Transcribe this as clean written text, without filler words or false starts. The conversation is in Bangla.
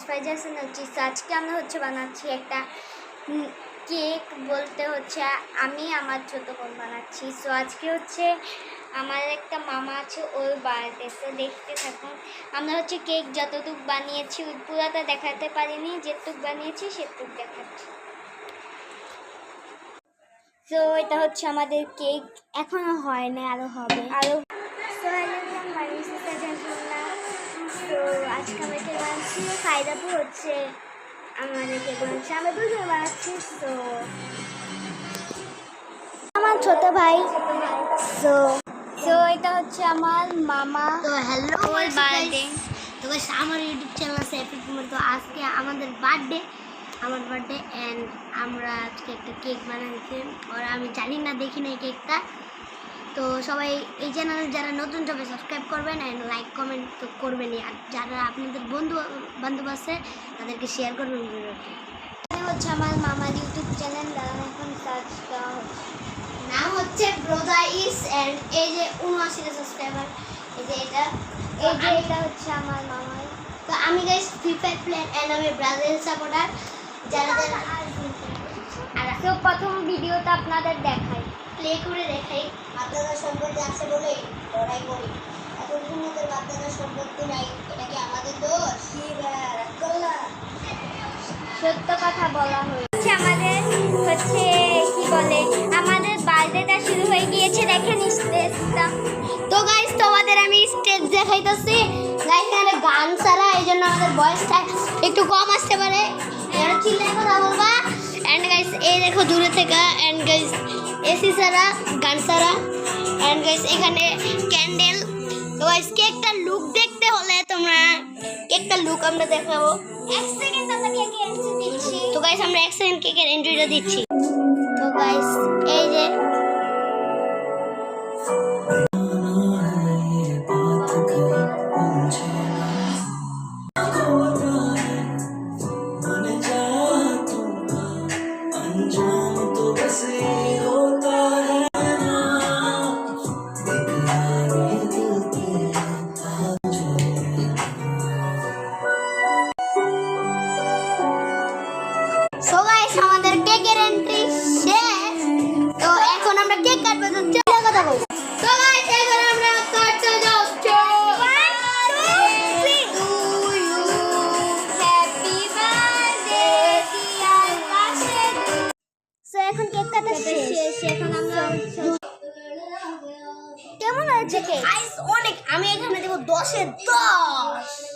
ফাইজার হচ্ছে। আজকে আমরা হচ্ছে বানাচ্ছি একটা কেক, বলতে হচ্ছে আমি আমার ছোটো বোন বানাচ্ছি। সো আজকে হচ্ছে আমার একটা মামা আছে, ওর বার্থডে। তো দেখতে থাকুন। আমরা হচ্ছে কেক যতটুকু বানিয়েছি পুরাটা দেখাতে পারিনি, যেটুক বানিয়েছি সেটুক দেখাচ্ছি। তো এটা হচ্ছে আমাদের কেক, এখনো হয় না, আরও হবে আরও। তো তো আজকে আমরা কেক বানাচ্ছি, ফায়দাপুর হচ্ছে আমাদের কেক বানাচ্ছি, আমরা দুজন বানাচ্ছি। তো আমার ছোট ভাই। তো এটা হচ্ছে আমার মামা। তো হ্যালো বার্থডে। তো গাইস আমার ইউটিউব চ্যানেল আছে এপিক কুমার। তো আজকে আমাদের বার্থডে অ্যান্ড আমরা আজকে একটা কেক বানাচ্ছি। আর আমি জানি না, দেখি না এই কেকটা। তো সবাই এই চ্যানেলে যারা নতুন সবাই সাবস্ক্রাইব করবেন অ্যান্ড লাইক কমেন্ট তো করবেনই। আর যারা আপনাদের বন্ধু বান্ধব আছে তাদেরকে শেয়ার করবেন ভিডিওটি। হচ্ছে আমার মামার ইউটিউব চ্যানেল, এখন সার্চ দেওয়া হচ্ছে, নাম হচ্ছে ব্রদার ইস অ্যান্ড এই যে 79 সাবস্ক্রাইবার। এই যে এটা হচ্ছে আমার মামার। তো আমি guys free fire player and আমি ব্রাজিল সাপোর্টার। যারা আর তো প্রথম ভিডিওটা আপনাদের দেখাই, প্লে করে দেখাই। বাপদাদার সম্পত্তি আছে বলে লড়াই করি, এতদিন ওদের বাপদাদার সম্পত্তি নাই, এটা কি আমাদের দোষ? সত্য কথা বলা হয়েছে। আমাদের হচ্ছে কি বলে, আমাদের বার্থডেটা শুরু হয়ে গিয়েছে, দেখেন স্টেজটা। তো গাইস তোমাদের আমি স্টেজ দেখাইতেছি। গাইস এখানে গান ছাড়া, এই জন্য আমাদের ভয়েসটা একটু কম আসতে পারে, এরা চিল্লায় কথা বলবা। অ্যান্ড গাইস এই দেখো দূরে থেকে, অ্যান্ড গাইস এসি ছাড়া, গান ছাড়া, অ্যান্ড গাইস এখানে ক্যান্ডেল। তো গাইস কেকটার লুক দেখতে হলে তোমরা কেকটার লুক আমরা দেখাবো। এক সেকেন্ড আমরা কেকের এন্ট্রি দিচ্ছি। তো গাইস আমরা 1 সেকেন্ড কেকের এন্ট্রিটা দিচ্ছি। তো গাইস এই যে আমাদের কেকের এন্ট্রি শেষ। তো এখন আমরা কেক কাটবো। তো চলো কথা বল। তো গাইস এখন আমরা কাটতে যাচ্ছি। Happy birthday dear Rashed. So এখন কেক কাটা শেষ। এখন আমরা কেমন হয়েছে কেক? গাইস অনেক, আমি এখানে দেব 10 এ 10।